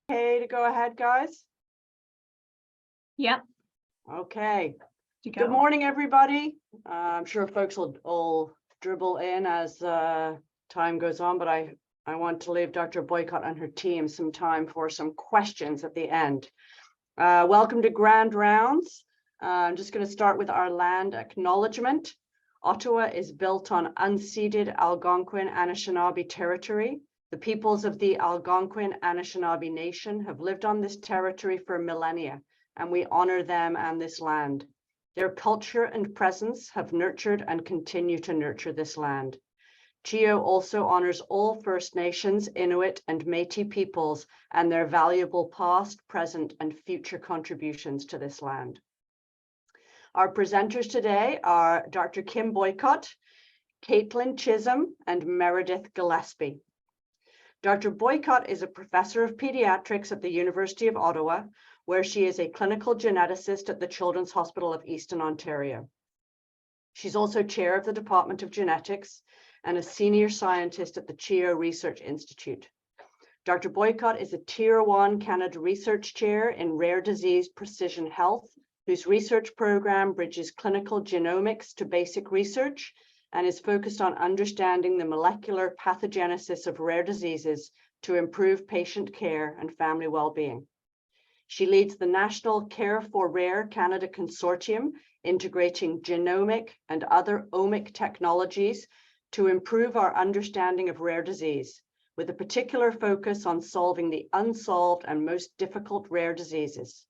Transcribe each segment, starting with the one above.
Okay to go ahead, guys? Yep. Okay. Good morning, everybody. I'm sure folks will all dribble in as time goes on, but I want to leave Dr. Boycott and her team some time for some questions at the end. Welcome to Grand Rounds. I'm just going to start with our land acknowledgement. Ottawa is built on unceded Algonquin Anishinaabe territory. The peoples of the Algonquin Anishinaabe Nation have lived on this territory for millennia, and we honor them and this land. Their culture and presence have nurtured and continue to nurture this land. CHEO also honors all First Nations, Inuit, and Métis peoples and their valuable past, present, and future contributions to this land. Our presenters today are Dr. Kim Boycott, Caitlin Chisholm, and Meredith Gillespie. Dr. Boycott is a professor of pediatrics at the University of Ottawa, where she is a clinical geneticist at the Children's Hospital of Eastern Ontario. She's also chair of the Department of Genetics and a senior scientist at the CHEO Research Institute. Dr. Boycott is a Tier 1 Canada Research Chair in Rare Disease Precision Health, whose research program bridges clinical genomics to basic research and is focused on understanding the molecular pathogenesis of rare diseases to improve patient care and family well-being. She leads the National Care for Rare Canada Consortium, integrating genomic and other omic technologies to improve our understanding of rare disease, with a particular focus on solving the unsolved and most difficult rare diseases.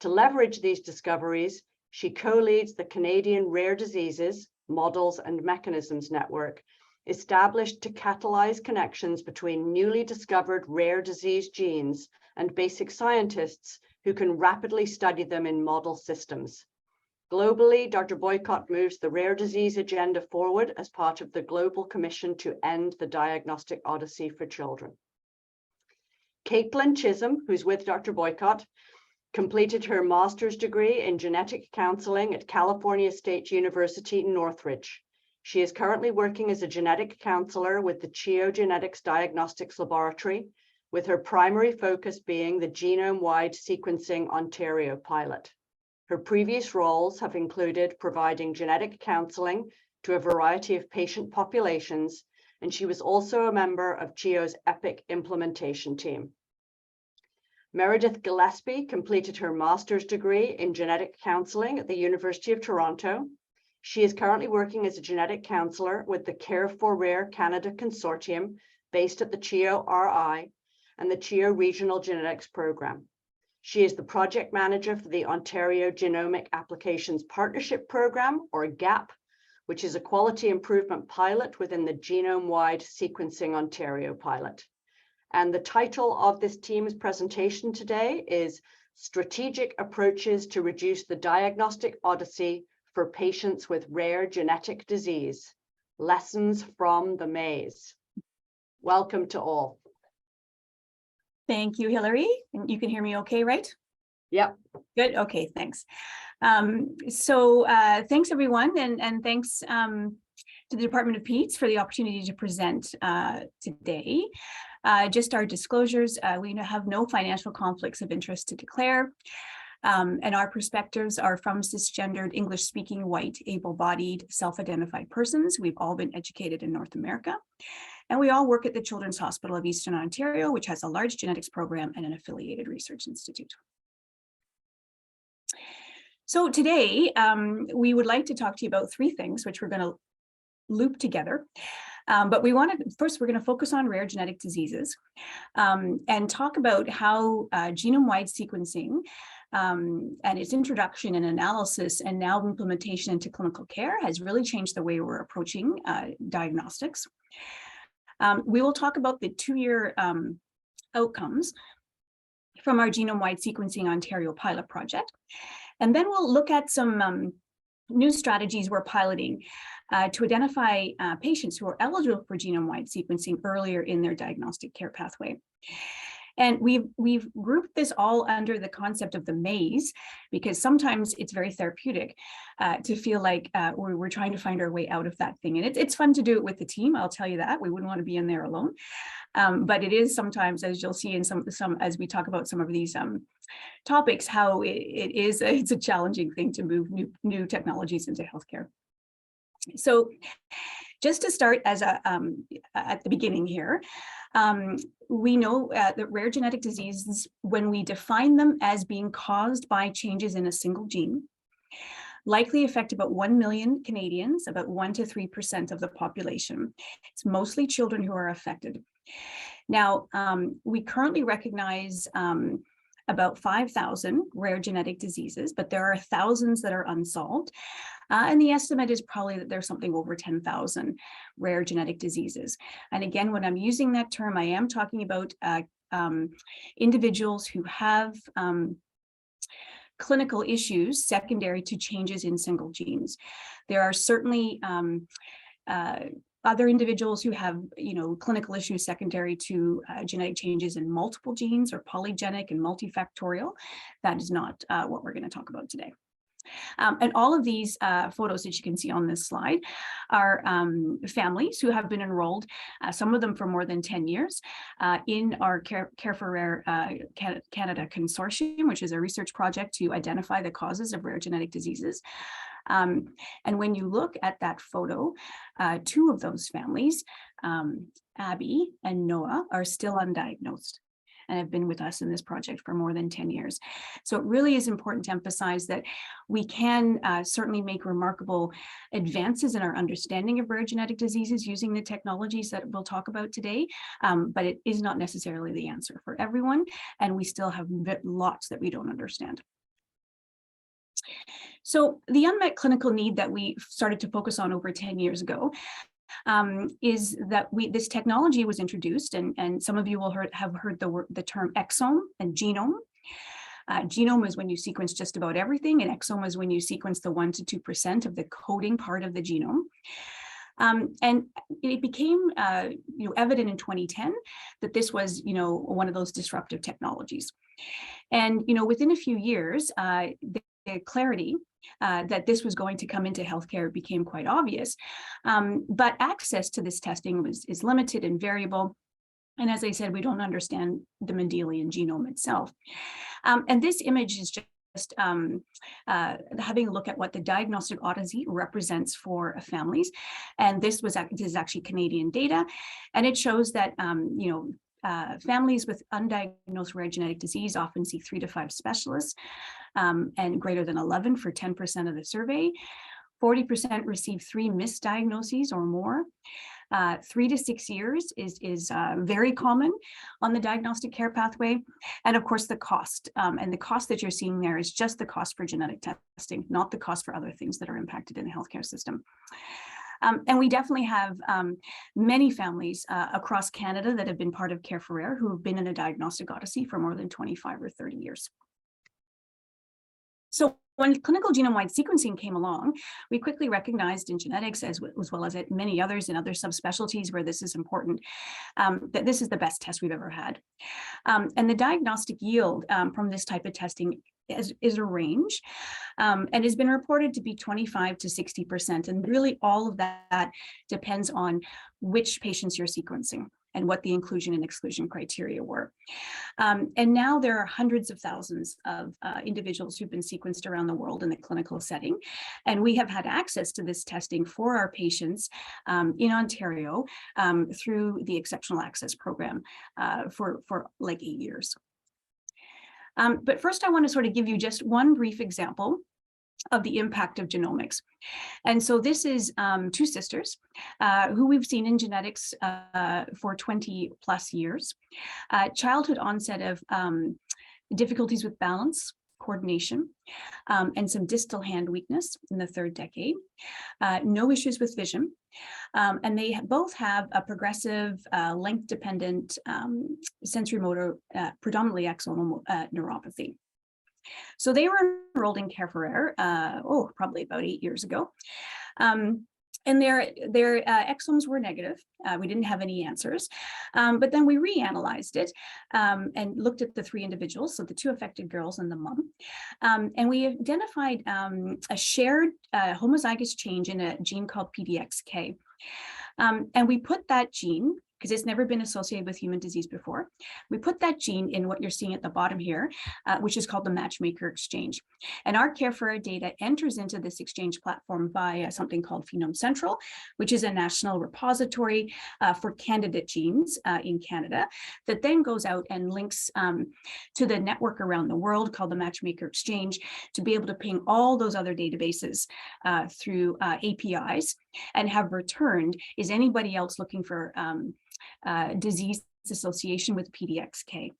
To leverage these discoveries, she co-leads the Canadian Rare Diseases, Models and Mechanisms Network, established to catalyze connections between newly discovered rare disease genes and basic scientists who can rapidly study them in model systems. Globally, Dr. Boycott moves the rare disease agenda forward as part of the Global Commission to End the Diagnostic Odyssey for Children. Caitlin Chisholm, who's with Dr. Boycott, completed her master's degree in genetic counseling at California State University in Northridge. She is currently working as a genetic counselor with the CHEO Genetics Diagnostics Laboratory, with her primary focus being the Genomewide Sequencing Ontario pilot. Her previous roles have included providing genetic counseling to a variety of patient populations, and she was also a member of CHEO's EPIC implementation team. Meredith Gillespie completed her master's degree in genetic counseling at the University of Toronto. She is currently working as a genetic counselor with the Care for Rare Canada Consortium based at the CHEO RI and the CHEO Regional Genetics Program. She is the project manager for the Ontario Genomic Applications Partnership Program, or GAP, which is a quality improvement pilot within the Genomewide Sequencing Ontario pilot. And the title of this team's presentation today is Strategic Approaches to Reduce the Diagnostic Odyssey for Patients with Rare Genetic Disease, Lessons from the Maze. Welcome to all. Thank you, Hillary. And you can hear me okay, right? Yep. Good. Okay, thanks. Thanks, everyone, and thanks to the Department of Peds for the opportunity to present today. Just our disclosures, we have no financial conflicts of interest to declare, and our perspectives are from cisgendered, English-speaking, white, able-bodied, self-identified persons. We've all been educated in North America, and we all work at the Children's Hospital of Eastern Ontario, which has a large genetics program and an affiliated research institute. So today, we would like to talk to you about three things, which we're going to loop together. But we're going to focus on rare genetic diseases and talk about how genome-wide sequencing and its introduction and analysis and now implementation into clinical care has really changed the way we're approaching diagnostics. We will talk about the 2-year outcomes from our Genome-wide Sequencing Ontario pilot project. And then we'll look at some new strategies we're piloting to identify patients who are eligible for genome-wide sequencing earlier in their diagnostic care pathway. And we've grouped this all under the concept of the maze, because sometimes it's very therapeutic to feel like we're trying to find our way out of that thing. And it's fun to do it with the team, I'll tell you that. We wouldn't want to be in there alone. But it is sometimes, as you'll see in some as we talk about some of these topics, how it's a challenging thing to move new technologies into healthcare. So just to start as at the beginning here, we know that rare genetic diseases, when we define them as being caused by changes in a single gene, likely affect about 1 million Canadians, about 1 to 3% of the population. It's mostly children who are affected. Now, we currently recognize about 5,000 rare genetic diseases, but there are thousands that are unsolved. And the estimate is probably that there's something over 10,000 rare genetic diseases. And again, when I'm using that term, I am talking about individuals who have clinical issues secondary to changes in single genes. There are certainly other individuals who have, clinical issues secondary to genetic changes in multiple genes or polygenic and multifactorial. That is not what we're going to talk about today. And all of these photos that you can see on this slide are families who have been enrolled, some of them for more than 10 years, in our Care for Rare Canada Consortium, which is a research project to identify the causes of rare genetic diseases. And when you look at that photo, two of those families, Abby and Noah, are still undiagnosed and have been with us in this project for more than 10 years. So it really is important to emphasize that we can certainly make remarkable advances in our understanding of rare genetic diseases using the technologies that we'll talk about today, but it is not necessarily the answer for everyone, and we still have lots that we don't understand. So the unmet clinical need that we started to focus on over 10 years ago is that this technology was introduced, and some of you will have heard the term exome and genome. Genome is when you sequence just about everything, and exome is when you sequence the 1 to 2% of the coding part of the genome. And it became evident in 2010 that this was one of those disruptive technologies. And within a few years, the clarity that this was going to come into healthcare became quite obvious, but access to this testing is limited and variable. And as I said, we don't understand the Mendelian genome itself. And this image is just having a look at what the Diagnostic Odyssey represents for families. And this is actually Canadian data, and it shows that families with undiagnosed rare genetic disease often see 3 to 5 specialists, and greater than 11 for 10% of the survey. 40% receive 3 misdiagnoses or more. 3 to 6 years is very common on the diagnostic care pathway. And of course, the cost. And the cost that you're seeing there is just the cost for genetic testing, not the cost for other things that are impacted in the healthcare system. And we definitely have many families across Canada that have been part of Care for Rare who have been in a diagnostic odyssey for more than 25 or 30 years. So when clinical genome-wide sequencing came along, we quickly recognized in genetics, as well as at many others in other subspecialties where this is important, that this is the best test we've ever had. And the diagnostic yield from this type of testing is a range, and has been reported to be 25 to 60%. And really all of that depends on which patients you're sequencing and what the inclusion and exclusion criteria were. And now there are hundreds of thousands of individuals who've been sequenced around the world in the clinical setting. And we have had access to this testing for our patients in Ontario through the Exceptional Access Program for like 8 years. But first, I want to sort of give you just one brief example of the impact of genomics. And so this is 2 sisters who we've seen in genetics for 20 plus years. Childhood onset of difficulties with balance, coordination, and some distal hand weakness in the 3rd decade. No issues with vision. And they both have a progressive, length-dependent sensory motor, predominantly axonal neuropathy. So they were enrolled in Care for Rare, probably about 8 years ago. And their exomes were negative. We didn't have any answers, but then we reanalyzed it and looked at the 3 individuals, so the 2 affected girls and the mom, and we identified a shared homozygous change in a gene called PDXK. And we put that gene, because it's never been associated with human disease before, we put that gene in what you're seeing at the bottom here, which is called the Matchmaker Exchange. And our Care for Our Data enters into this exchange platform via something called Phenome Central, which is a national repository for candidate genes in Canada, that then goes out and links to the network around the world called the Matchmaker Exchange to be able to ping all those other databases through APIs and have returned, is anybody else looking for disease association with PDXK.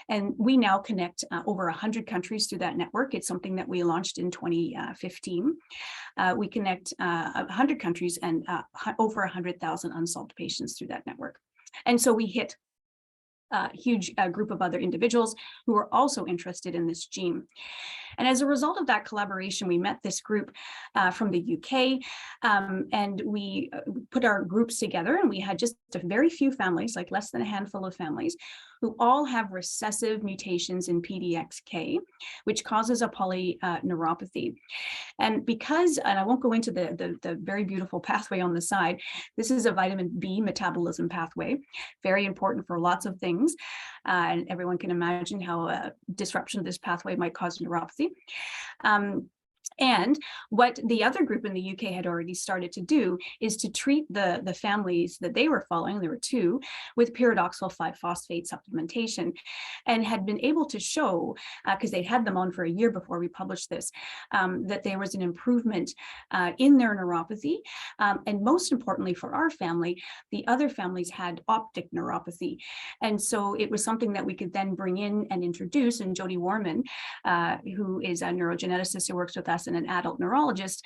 And we now connect over 100 countries through that network. It's something that we launched in 2015. We connect 100 countries and over 100,000 unsolved patients through that network. And so we hit a huge group of other individuals who are also interested in this gene. And as a result of that collaboration, we met this group from the UK, and we put our groups together, and we had just a very few families, like less than a handful of families, who all have recessive mutations in PDXK, which causes a polyneuropathy. And because, and I won't go into the very beautiful pathway on the side, this is a vitamin B metabolism pathway, very important for lots of things. And everyone can imagine how a disruption of this pathway might cause neuropathy. And what the other group in the UK had already started to do is to treat the families that they were following, there were 2, with pyridoxal 5-phosphate supplementation, and had been able to show, because they'd had them on for a year before we published this, that there was an improvement in their neuropathy. And most importantly for our family, the other families had optic neuropathy. And so it was something that we could then bring in and introduce, and Jody Warman, who is a neurogeneticist who works with us and an adult neurologist,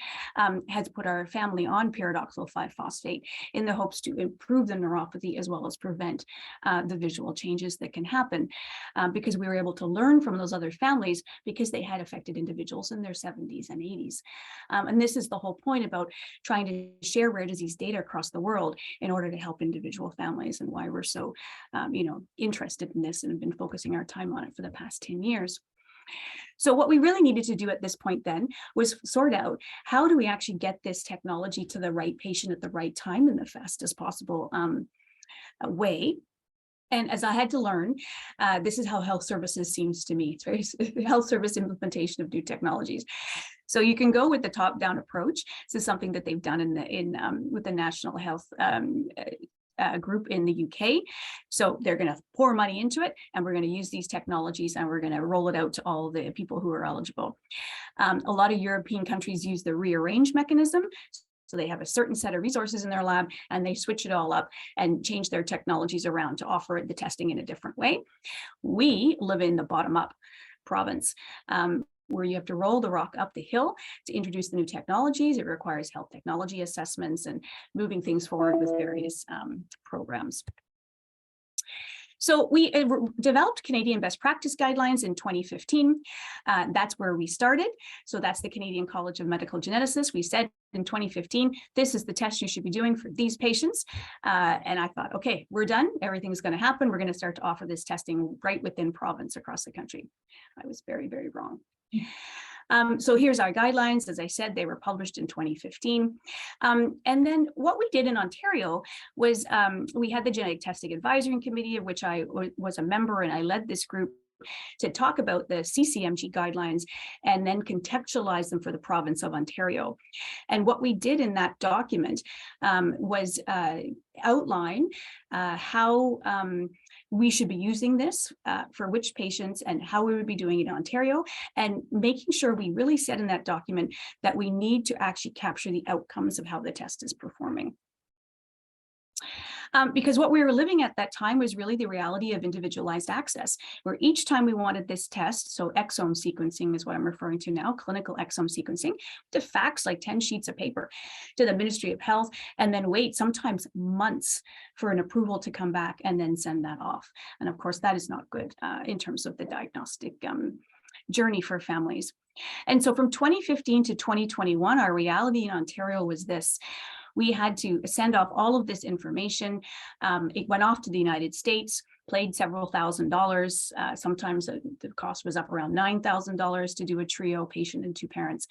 has put our family on pyridoxal 5-phosphate in the hopes to improve the neuropathy as well as prevent the visual changes that can happen, because we were able to learn from those other families because they had affected individuals in their 70s and 80s. And this is the whole point about trying to share rare disease data across the world in order to help individual families, and why we're so interested in this and have been focusing our time on it for the past 10 years. So what we really needed to do at this point then was sort out, how do we actually get this technology to the right patient at the right time in the fastest possible way? And as I had to learn, this is how health services seems to me. It's very health service implementation of new technologies. So you can go with the top-down approach. This is something that they've done with the National Health group in the UK. So they're going to pour money into it, and we're going to use these technologies, and we're going to roll it out to all the people who are eligible. A lot of European countries use the rearrange mechanism. So they have a certain set of resources in their lab, and they switch it all up and change their technologies around to offer the testing in a different way. We live in the bottom-up province, where you have to roll the rock up the hill to introduce the new technologies. It requires health technology assessments and moving things forward with various programs. So we developed Canadian best practice guidelines in 2015. That's where we started. So that's the Canadian College of Medical Geneticists. We said in 2015, this is the test you should be doing for these patients. And I thought, okay, we're done. Everything's going to happen. We're going to start to offer this testing right within province across the country. I was very, very wrong. So here's our guidelines. As I said, they were published in 2015. And then what we did in Ontario was we had the Genetic Testing Advisory Committee, of which I was a member, and I led this group to talk about the CCMG guidelines and then contextualize them for the province of Ontario. And what we did in that document was outline how we should be using this for which patients and how we would be doing it in Ontario, and making sure we really said in that document that we need to actually capture the outcomes of how the test is performing. Because what we were living at that time was really the reality of individualized access, where each time we wanted this test, so exome sequencing is what I'm referring to now, clinical exome sequencing, to fax like 10 sheets of paper to the Ministry of Health, and then wait sometimes months for an approval to come back and then send that off. And of course, that is not good in terms of the diagnostic journey for families. And so from 2015 to 2021, our reality in Ontario was this. we had to send off all of this information. It went off to the United States, paid several $1,000s. Sometimes the cost was up around $9,000 to do a CHEO, patient and 2 parents.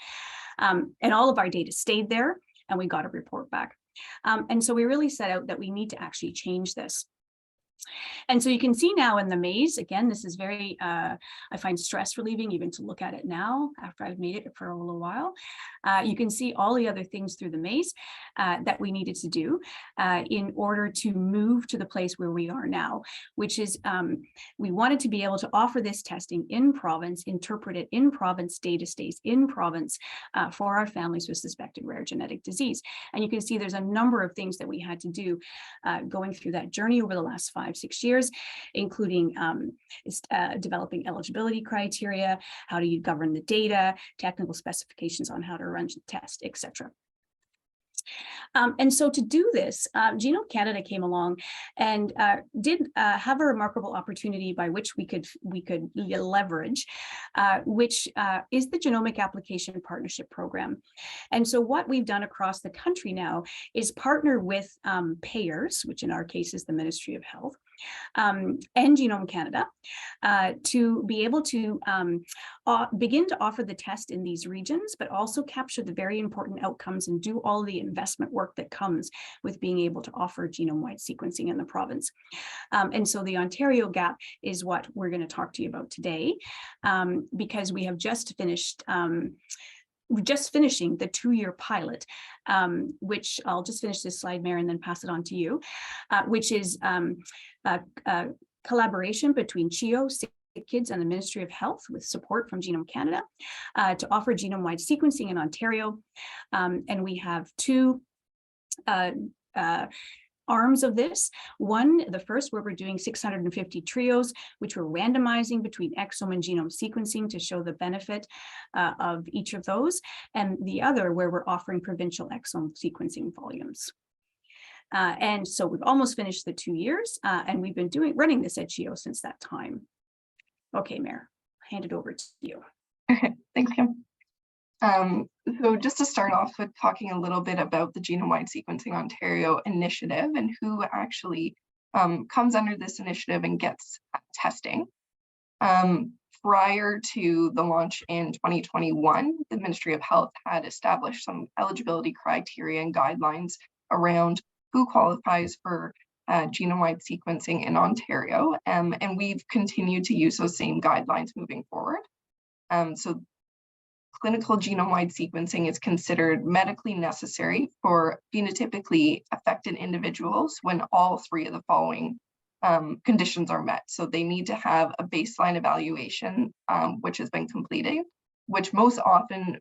And all of our data stayed there, and we got a report back. And so we really set out that we need to actually change this. And so you can see now in the maze, again, this is very, I find stress relieving even to look at it now after I've made it for a little while. You can see all the other things through the maze that we needed to do in order to move to the place where we are now, which is we wanted to be able to offer this testing in province, interpret it in province, data stays in province for our families with suspected rare genetic disease. And you can see there's a number of things that we had to do going through that journey over the last 5-6 years, including developing eligibility criteria, how do you govern the data, technical specifications on how to run the test, etc. And so to do this, Genome Canada came along and did have a remarkable opportunity by which we could leverage, which is the Genomic Application Partnership Program. And so what we've done across the country now is partner with payers, which in our case is the Ministry of Health, and Genome Canada, to be able to begin to offer the test in these regions, but also capture the very important outcomes and do all the investment work that comes with being able to offer genome-wide sequencing in the province. And so the Ontario gap is what we're going to talk to you about today, because we have just finished we're just finishing the 2-year pilot, which I'll just finish this slide, Mary, and then pass it on to you, which is a collaboration between CHEO, Kids, and the Ministry of Health with support from Genome Canada to offer genome-wide sequencing in Ontario. And we have 2 arms of this. One, the first, where we're doing 650 trios, which we're randomizing between exome and genome sequencing to show the benefit of each of those. And the other, where we're offering provincial exome sequencing volumes. And so we've almost finished the 2 years, and we've been running this at CHEO since that time. Okay, Mayor, hand it over to you. Okay, thanks, Kim. So just to start off with talking a little bit about the Genome-wide Sequencing Ontario initiative and who actually comes under this initiative and gets testing. Prior to the launch in 2021, the Ministry of Health had established some eligibility criteria and guidelines around who qualifies for genome-wide sequencing in Ontario, and we've continued to use those same guidelines moving forward. So clinical genome-wide sequencing is considered medically necessary for phenotypically affected individuals when all 3 of the following conditions are met. So they need to have a baseline evaluation, which has been completed, which most often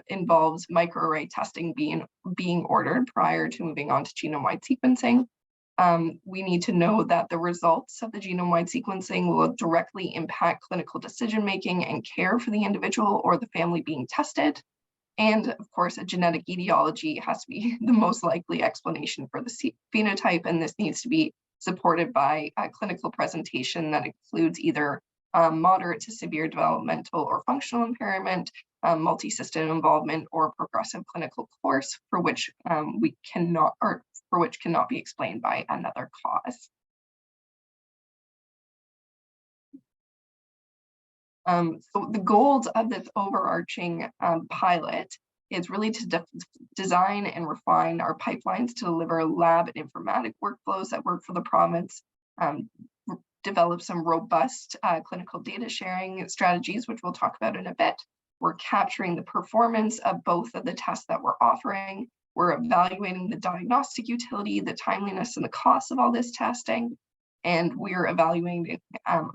involves microarray testing being ordered prior to moving on to genome-wide sequencing. We need to know that the results of the genome-wide sequencing will directly impact clinical decision-making and care for the individual or the family being tested. And of course, a genetic etiology has to be the most likely explanation for the phenotype, and this needs to be supported by a clinical presentation that includes either moderate to severe developmental or functional impairment, multi-system involvement, or progressive clinical course for which cannot be explained by another cause. So the goals of this overarching pilot is really to design and refine our pipelines to deliver lab and informatic workflows that work for the province, develop some robust clinical data sharing strategies, which we'll talk about in a bit. We're capturing the performance of both of the tests that we're offering. We're evaluating the diagnostic utility, the timeliness, and the cost of all this testing. And we're evaluating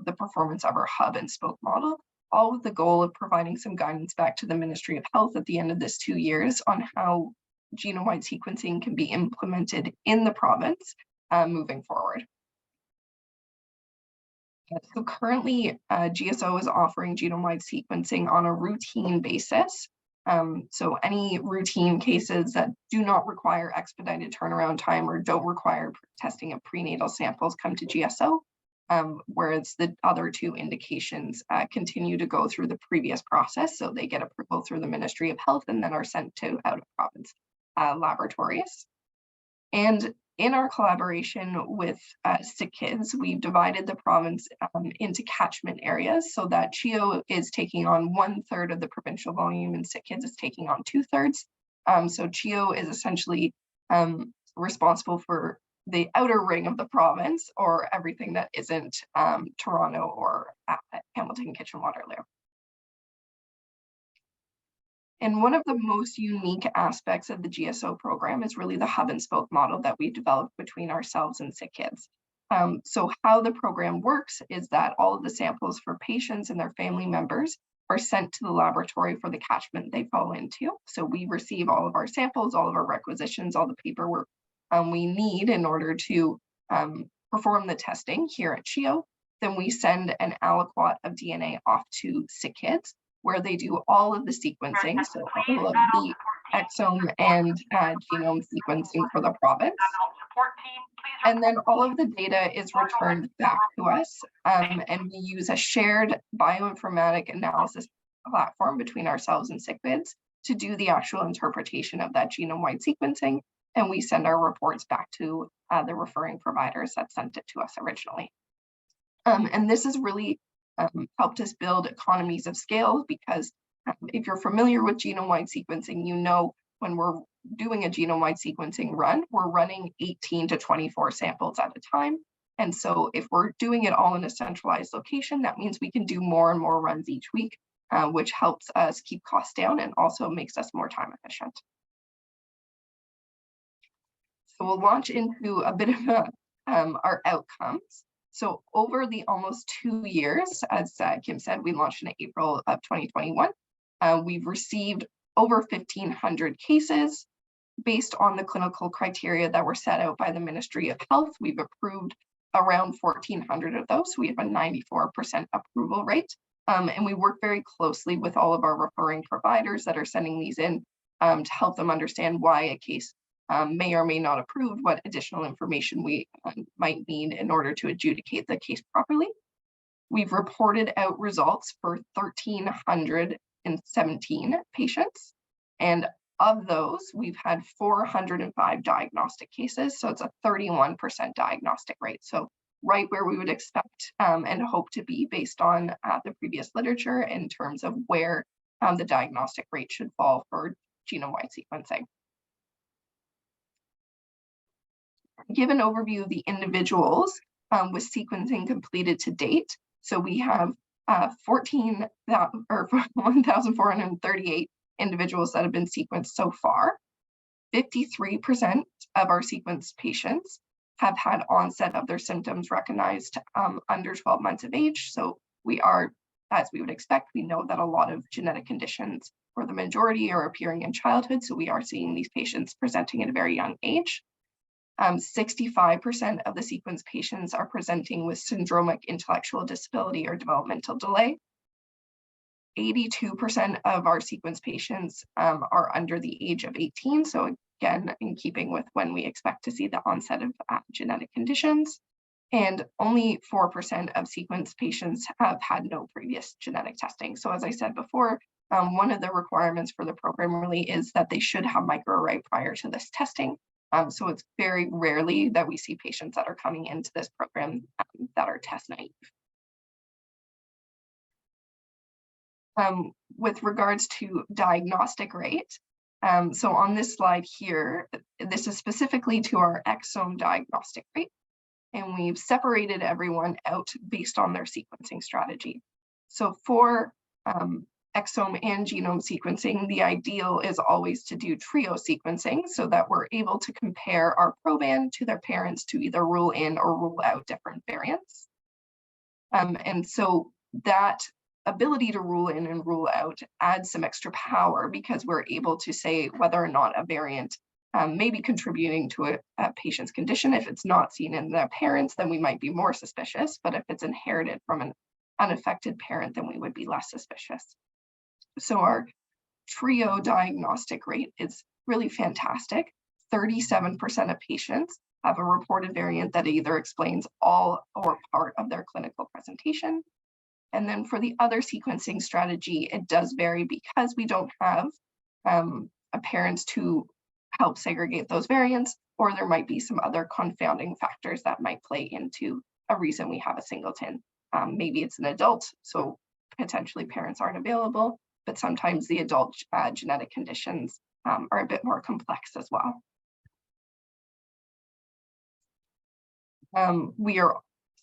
the performance of our hub and spoke model, all with the goal of providing some guidance back to the Ministry of Health at the end of this 2 years on how genome-wide sequencing can be implemented in the province moving forward. So currently, GSO is offering genome-wide sequencing on a routine basis. So any routine cases that do not require expedited turnaround time or don't require testing of prenatal samples come to GSO, whereas the other 2 indications continue to go through the previous process. So they get approval through the Ministry of Health and then are sent to out-of-province laboratories. And in our collaboration with Sick Kids, we've divided the province into catchment areas so that CHEO is taking on 1/3 of the provincial volume and Sick Kids is taking on 2/3. So CHEO is essentially responsible for the outer ring of the province, or everything that isn't Toronto or Hamilton, Kitchener-Waterloo. And one of the most unique aspects of the GSO program is really the hub and spoke model that we developed between ourselves and Sick Kids. So how the program works is that all of the samples for patients and their family members are sent to the laboratory for the catchment they fall into. So we receive all of our samples, all of our requisitions, all the paperwork we need in order to perform the testing here at CHEO. Then we send an aliquot of DNA off to Sick Kids, where they do all of the sequencing, so all of the exome and genome sequencing for the province. And then all of the data is returned back to us, and we use a shared bioinformatic analysis platform between ourselves and Sick Kids to do the actual interpretation of that genome-wide sequencing, and we send our reports back to the referring providers that sent it to us originally. And this has really helped us build economies of scale, because if you're familiar with genome-wide sequencing, you know when we're doing a genome-wide sequencing run, we're running 18 to 24 samples at a time. And so if we're doing it all in a centralized location, that means we can do more and more runs each week, which helps us keep costs down and also makes us more time efficient. So we'll launch into a bit of our outcomes. So over the almost 2 years, as Kim said, we launched in April of 2021. We've received over 1,500 cases based on the clinical criteria that were set out by the Ministry of Health. We've approved around 1,400 of those. So we have a 94% approval rate. And we work very closely with all of our referring providers that are sending these in to help them understand why a case may or may not approve, what additional information we might need in order to adjudicate the case properly. We've reported out results for 1,317 patients, and of those, we've had 405 diagnostic cases, so it's a 31% diagnostic rate. So right where we would expect and hope to be based on the previous literature in terms of where the diagnostic rate should fall for genome-wide sequencing. Give an overview of the individuals with sequencing completed to date. So we have 1,438 individuals that have been sequenced so far. 53% of our sequenced patients have had onset of their symptoms recognized under 12 months of age. So we are, as we would expect, we know that a lot of genetic conditions, or the majority, are appearing in childhood. So we are seeing these patients presenting at a very young age. 65% of the sequenced patients are presenting with syndromic intellectual disability or developmental delay. 82% of our sequenced patients are under the age of 18. So again, in keeping with when we expect to see the onset of genetic conditions. And only 4% of sequenced patients have had no previous genetic testing. So as I said before, one of the requirements for the program really is that they should have microarray prior to this testing. So it's very rarely that we see patients that are coming into this program that are test naive. With regards to diagnostic rate, so on this slide here, this is specifically to our exome diagnostic rate, and we've separated everyone out based on their sequencing strategy. So for exome and genome sequencing, the ideal is always to do trio sequencing so that we're able to compare our proband to their parents to either rule in or rule out different variants. And so that ability to rule in and rule out adds some extra power, because we're able to say whether or not a variant may be contributing to a patient's condition. If it's not seen in their parents, then we might be more suspicious, but if it's inherited from an unaffected parent, then we would be less suspicious. So our trio diagnostic rate is really fantastic. 37% of patients have a reported variant that either explains all or part of their clinical presentation. And then for the other sequencing strategy, it does vary because we don't have parents to help segregate those variants, or there might be some other confounding factors that might play into a reason we have a singleton. Maybe it's an adult, so potentially parents aren't available, but sometimes the adult genetic conditions are a bit more complex as well. We are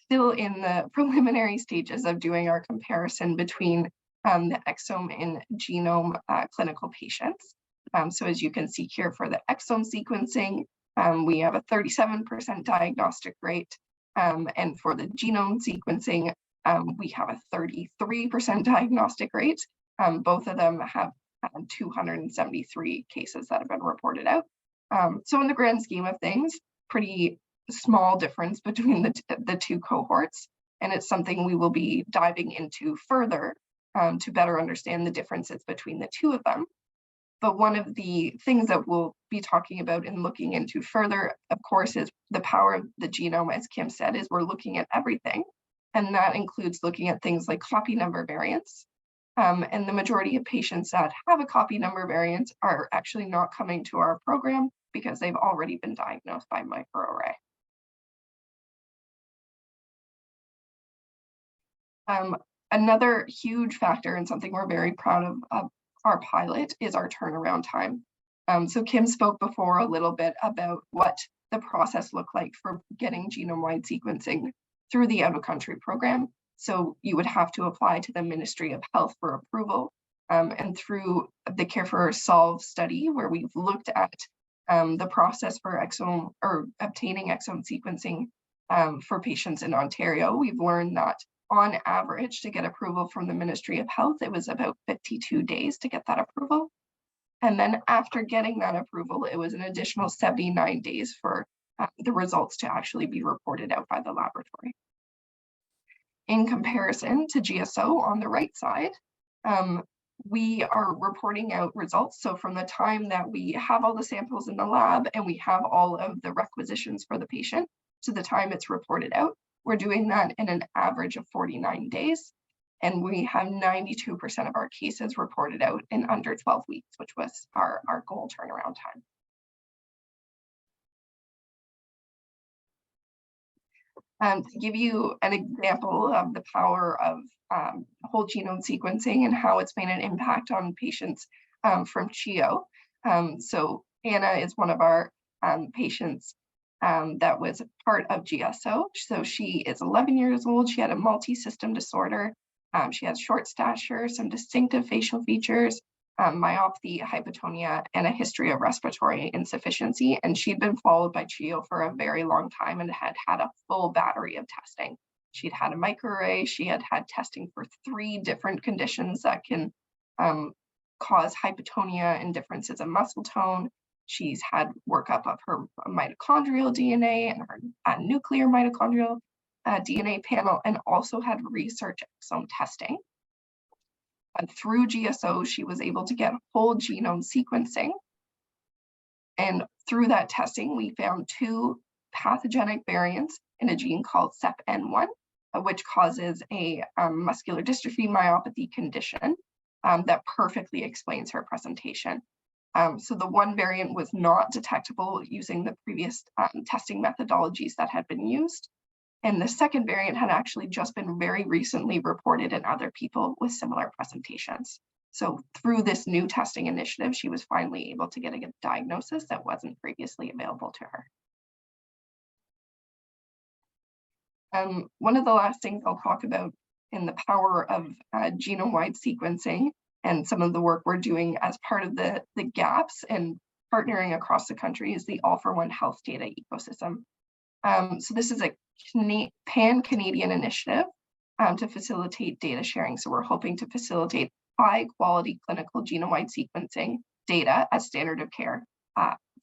still in the preliminary stages of doing our comparison between the exome and genome clinical patients. So as you can see here for the exome sequencing, we have a 37% diagnostic rate, and for the genome sequencing, we have a 33% diagnostic rate. Both of them have 273 cases that have been reported out. So in the grand scheme of things, pretty small difference between the two cohorts, and it's something we will be diving into further to better understand the differences between the two of them. But one of the things that we'll be talking about and looking into further, of course, is the power of the genome. As Kim said, is we're looking at everything, and that includes looking at things like copy number variants. And the majority of patients that have a copy number variant are actually not coming to our program because they've already been diagnosed by microarray. Another huge factor and something we're very proud of our pilot is our turnaround time. So Kim spoke before a little bit about what the process looked like for getting genome-wide sequencing through the out-of-country program. So you would have to apply to the Ministry of Health for approval, and through the Care for Solve study, where we've looked at the process for exome or obtaining exome sequencing for patients in Ontario, we've learned that on average, to get approval from the Ministry of Health, it was about 52 days to get that approval. And then after getting that approval, it was an additional 79 days for the results to actually be reported out by the laboratory. In comparison to GSO on the right side, we are reporting out results. So from the time that we have all the samples in the lab and we have all of the requisitions for the patient to the time it's reported out, we're doing that in an average of 49 days. And we have 92% of our cases reported out in under 12 weeks, which was our goal turnaround time. To give you an example of the power of whole genome sequencing and how it's made an impact on patients from CHEO. So Anna is one of our patients that was part of GSO. So she is 11 years old. She had a multi-system disorder. She has short stature, some distinctive facial features, myopathy, hypotonia, and a history of respiratory insufficiency. And she'd been followed by CHEO for a very long time and had had a full battery of testing. She'd had a microarray. She had had testing for 3 different conditions that can cause hypotonia and differences in muscle tone. She's had workup of her mitochondrial DNA and her nuclear mitochondrial DNA panel, and also had research exome testing. And through GSO, she was able to get whole genome sequencing. And through that testing, we found 2 pathogenic variants in a gene called SEPN1, which causes a muscular dystrophy myopathy condition that perfectly explains her presentation. So the one variant was not detectable using the previous testing methodologies that had been used. And the second variant had actually just been very recently reported in other people with similar presentations. So through this new testing initiative, she was finally able to get a diagnosis that wasn't previously available to her. One of the last things I'll talk about in the power of genome-wide sequencing and some of the work we're doing as part of the gaps and partnering across the country is the Allforone health data ecosystem. So this is a pan-Canadian initiative to facilitate data sharing. So we're hoping to facilitate high quality clinical genome-wide sequencing data as standard of care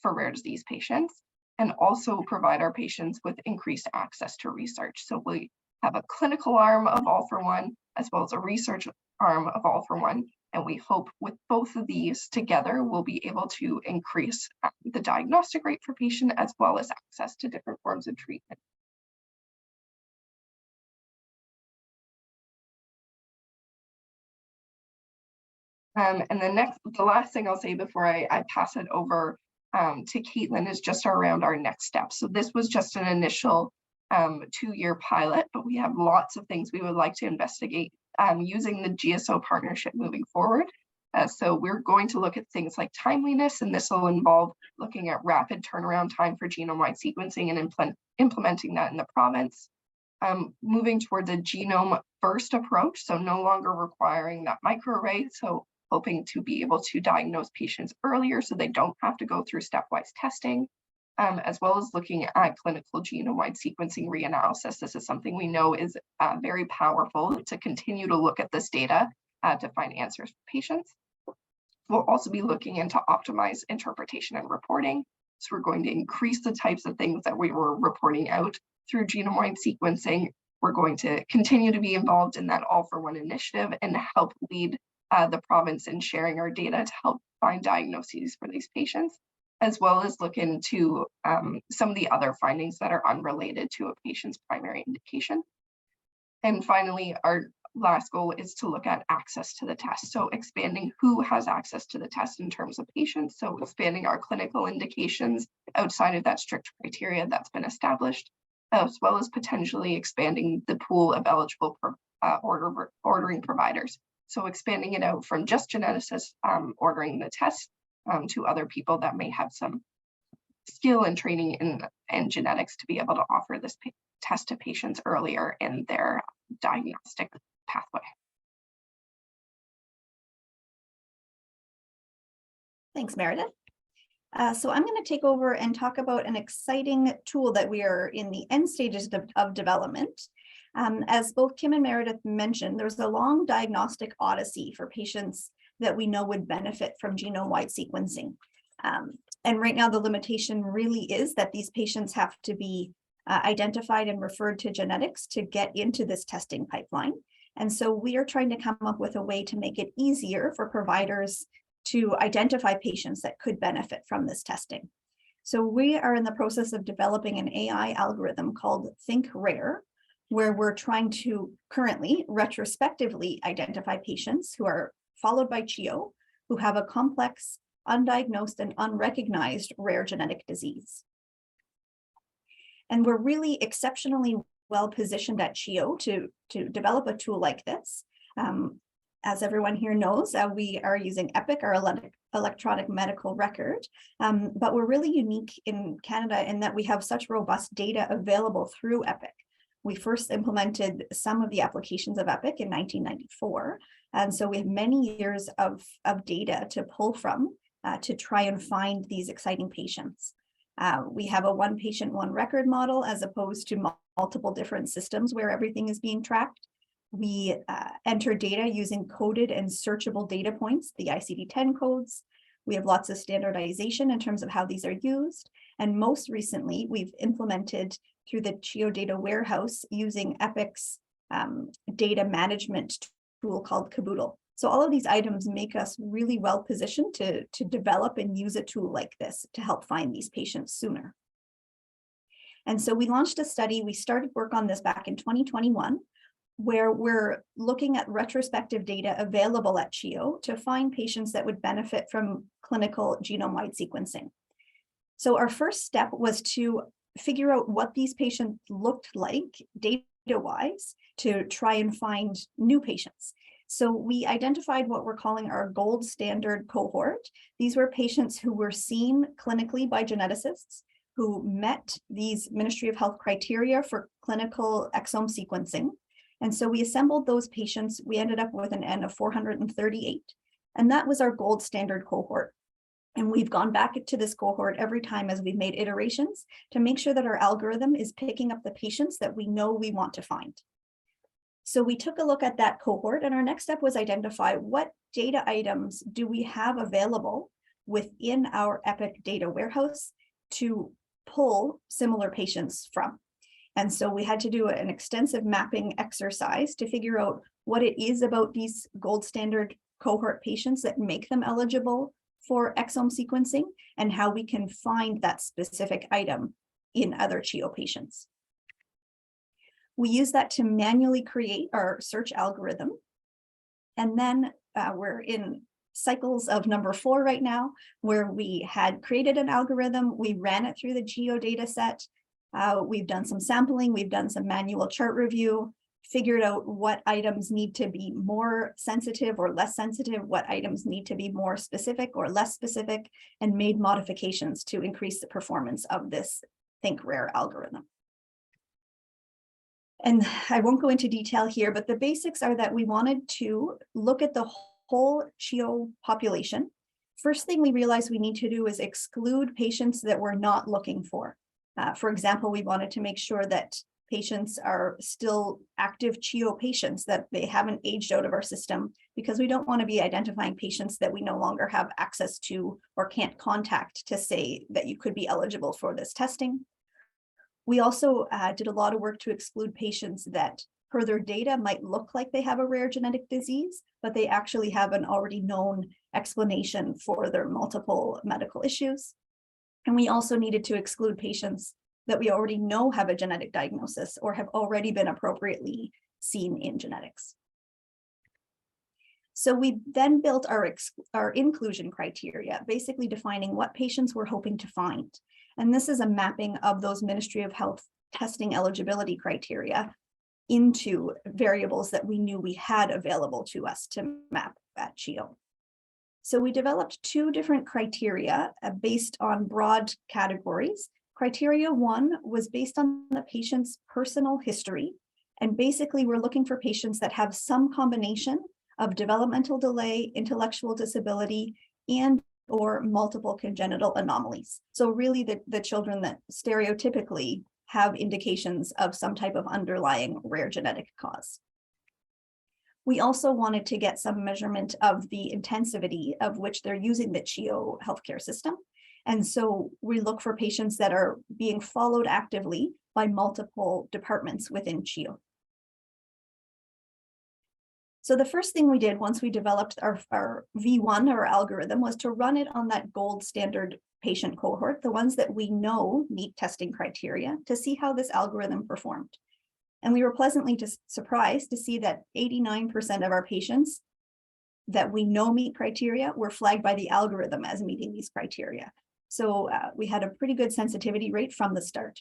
for rare disease patients, and also provide our patients with increased access to research. So we have a clinical arm of Allforone as well as a research arm of Allforone. And we hope with both of these together, we'll be able to increase the diagnostic rate for patient as well as access to different forms of treatment. And the last thing I'll say before I pass it over to Caitlin is just around our next steps. So this was just an initial 2-year pilot, but we have lots of things we would like to investigate using the GSO partnership moving forward. So we're going to look at things like timeliness, and this will involve looking at rapid turnaround time for genome-wide sequencing and implementing that in the province. Moving towards a genome first approach, so no longer requiring that microarray, so hoping to be able to diagnose patients earlier so they don't have to go through stepwise testing, as well as looking at clinical genome-wide sequencing reanalysis. This is something we know is very powerful to continue to look at this data to find answers for patients. We'll also be looking into optimized interpretation and reporting. So we're going to increase the types of things that we were reporting out through genome-wide sequencing. We're going to continue to be involved in that Allforone initiative and help lead the province in sharing our data to help find diagnoses for these patients, as well as look into some of the other findings that are unrelated to a patient's primary indication. And finally, our last goal is to look at access to the test. So expanding who has access to the test in terms of patients. So expanding our clinical indications outside of that strict criteria that's been established, as well as potentially expanding the pool of eligible ordering providers. So expanding it out from just geneticists ordering the test to other people that may have some skill and training in genetics to be able to offer this test to patients earlier in their diagnostic pathway. Thanks, Meredith. So I'm going to take over and talk about an exciting tool that we are in the end stages of development. As both Kim and Meredith mentioned, there's a long diagnostic odyssey for patients that we know would benefit from genome-wide sequencing. And right now, the limitation really is that these patients have to be identified and referred to genetics to get into this testing pipeline. And so we are trying to come up with a way to make it easier for providers to identify patients that could benefit from this testing. So we are in the process of developing an AI algorithm called Think Rare, where we're trying to currently retrospectively identify patients who are followed by CHEO, who have a complex, undiagnosed, and unrecognized rare genetic disease. And we're really exceptionally well positioned at CHEO to develop a tool like this. As everyone here knows, we are using EPIC, our electronic medical record, but we're really unique in Canada in that we have such robust data available through EPIC. We first implemented some of the applications of EPIC in 1994, and so we have many years of data to pull from to try and find these exciting patients. We have a one patient, one record model as opposed to multiple different systems where everything is being tracked. We enter data using coded and searchable data points, the ICD-10 codes. We have lots of standardization in terms of how these are used. And most recently, we've implemented through the CHEO data warehouse using EPIC's data management tool called Caboodle. So all of these items make us really well positioned to develop and use a tool like this to help find these patients sooner. And so we launched a study. We started work on this back in 2021, where we're looking at retrospective data available at CHEO to find patients that would benefit from clinical genome-wide sequencing. So our first step was to figure out what these patients looked like data-wise to try and find new patients. So we identified what we're calling our gold standard cohort. These were patients who were seen clinically by geneticists, who met these Ministry of Health criteria for clinical exome sequencing. And so we assembled those patients. We ended up with an N of 438, and that was our gold standard cohort. And we've gone back to this cohort every time as we've made iterations to make sure that our algorithm is picking up the patients that we know we want to find. So we took a look at that cohort, and our next step was identify what data items do we have available within our EPIC data warehouse to pull similar patients from. And so we had to do an extensive mapping exercise to figure out what it is about these gold standard cohort patients that make them eligible for exome sequencing and how we can find that specific item in other CHEO patients. We use that to manually create our search algorithm. And then we're in cycles of number 4 right now, where we had created an algorithm, we ran it through the GEO data set. We've done some sampling, we've done some manual chart review, figured out what items need to be more sensitive or less sensitive, what items need to be more specific or less specific, and made modifications to increase the performance of this Think Rare algorithm. And I won't go into detail here, but the basics are that we wanted to look at the whole CHEO population. First thing we realized we need to do is exclude patients that we're not looking for. For example, we wanted to make sure that patients are still active CHEO patients, that they haven't aged out of our system, because we don't want to be identifying patients that we no longer have access to or can't contact to say that you could be eligible for this testing. We also did a lot of work to exclude patients that, per their data, might look like they have a rare genetic disease, but they actually have an already known explanation for their multiple medical issues. And we also needed to exclude patients that we already know have a genetic diagnosis or have already been appropriately seen in genetics. So we then built our inclusion criteria, basically defining what patients we're hoping to find. And this is a mapping of those Ministry of Health testing eligibility criteria into variables that we knew we had available to us to map at CHEO. So we developed 2 different criteria based on broad categories. Criteria 1 was based on the patient's personal history. And basically, we're looking for patients that have some combination of developmental delay, intellectual disability, and or multiple congenital anomalies. So really the children that stereotypically have indications of some type of underlying rare genetic cause. We also wanted to get some measurement of the intensivity of which they're using the CHEO healthcare system. And so we look for patients that are being followed actively by multiple departments within CHEO. So the first thing we did once we developed our V1, our algorithm, was to run it on that gold standard patient cohort, the ones that we know meet testing criteria, to see how this algorithm performed. And we were pleasantly surprised to see that 89% of our patients that we know meet criteria were flagged by the algorithm as meeting these criteria. So we had a pretty good sensitivity rate from the start.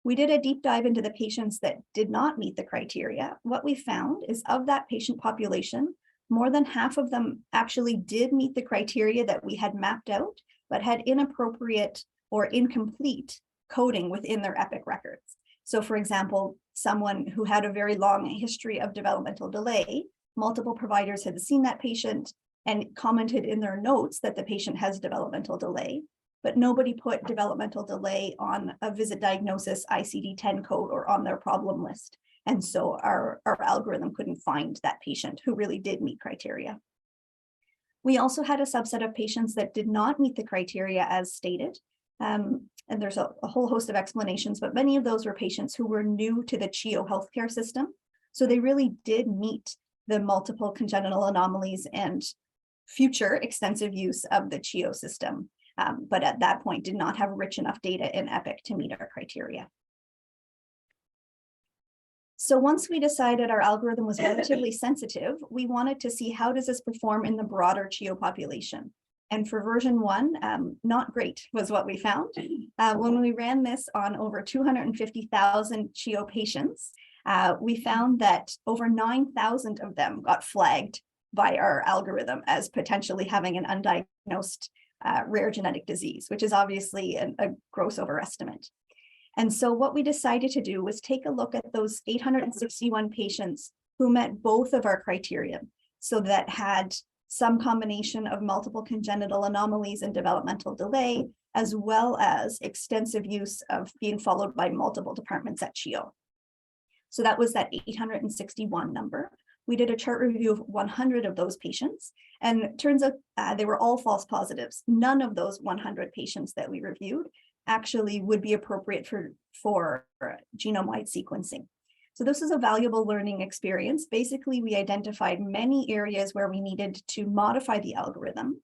We did a deep dive into the patients that did not meet the criteria. What we found is, of that patient population, more than half of them actually did meet the criteria that we had mapped out, but had inappropriate or incomplete coding within their EPIC records. So for example, someone who had a very long history of developmental delay, multiple providers had seen that patient and commented in their notes that the patient has developmental delay, but nobody put developmental delay on a visit diagnosis ICD-10 code or on their problem list. And so our algorithm couldn't find that patient who really did meet criteria. We also had a subset of patients that did not meet the criteria as stated. And there's a whole host of explanations, but many of those were patients who were new to the CHEO healthcare system. So they really did meet the multiple congenital anomalies and future extensive use of the CHEO system. But at that point did not have rich enough data in EPIC to meet our criteria. So once we decided our algorithm was relatively sensitive, we wanted to see how does this perform in the broader CHEO population. And for version 1, not great was what we found. When we ran this on over 250,000 CHEO patients, we found that over 9,000 of them got flagged by our algorithm as potentially having an undiagnosed rare genetic disease, which is obviously a gross overestimate. And so what we decided to do was take a look at those 861 patients who met both of our criteria, so that had some combination of multiple congenital anomalies and developmental delay, as well as extensive use of being followed by multiple departments at CHEO. So that was that 861 number. We did a chart review of 100 of those patients, and it turns out they were all false positives. None of those 100 patients that we reviewed actually would be appropriate for genome-wide sequencing. So this is a valuable learning experience. Basically, we identified many areas where we needed to modify the algorithm.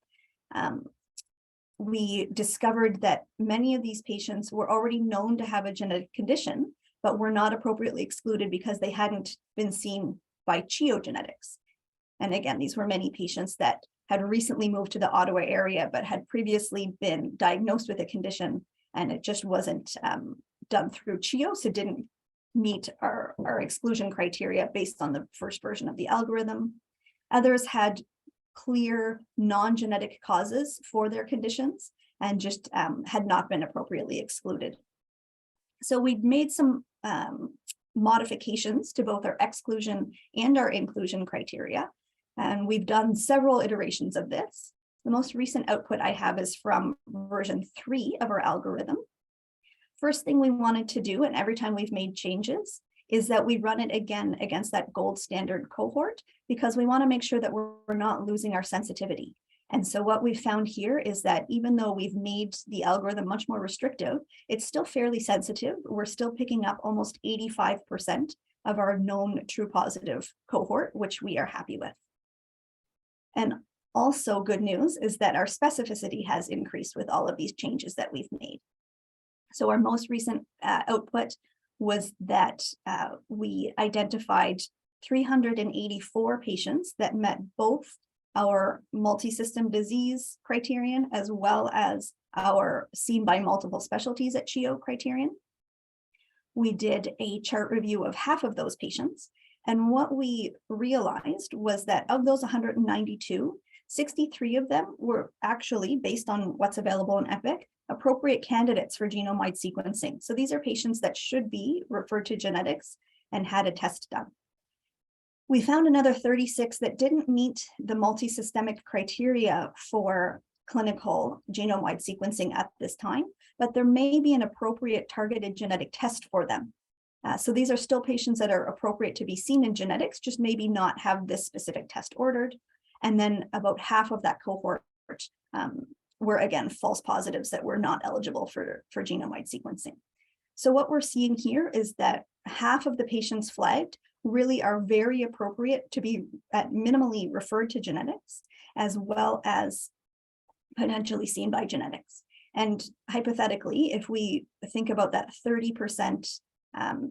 We discovered that many of these patients were already known to have a genetic condition, but were not appropriately excluded because they hadn't been seen by CHEO genetics. And again, these were many patients that had recently moved to the Ottawa area, but had previously been diagnosed with a condition, and it just wasn't done through CHEO, so didn't meet our exclusion criteria based on the first version of the algorithm. Others had clear non-genetic causes for their conditions and just had not been appropriately excluded. So we've made some modifications to both our exclusion and our inclusion criteria. And we've done several iterations of this. The most recent output I have is from version 3 of our algorithm. First thing we wanted to do, and every time we've made changes, is that we run it again against that gold standard cohort, because we want to make sure that we're not losing our sensitivity. And so what we've found here is that even though we've made the algorithm much more restrictive, it's still fairly sensitive. We're still picking up almost 85% of our known true positive cohort, which we are happy with. And also good news is that our specificity has increased with all of these changes that we've made. So our most recent output was that we identified 384 patients that met both our multi-system disease criterion as well as our seen by multiple specialties at CHEO criterion. We did a chart review of half of those patients. And what we realized was that of those 192, 63 of them were actually, based on what's available in EPIC, appropriate candidates for genome-wide sequencing. So these are patients that should be referred to genetics and had a test done. We found another 36 that didn't meet the multi-systemic criteria for clinical genome-wide sequencing at this time, but there may be an appropriate targeted genetic test for them. So these are still patients that are appropriate to be seen in genetics, just maybe not have this specific test ordered. And then about half of that cohort were, again, false positives that were not eligible for genome-wide sequencing. So what we're seeing here is that half of the patients flagged really are very appropriate to be minimally referred to genetics, as well as potentially seen by genetics. And hypothetically, if we think about that 30%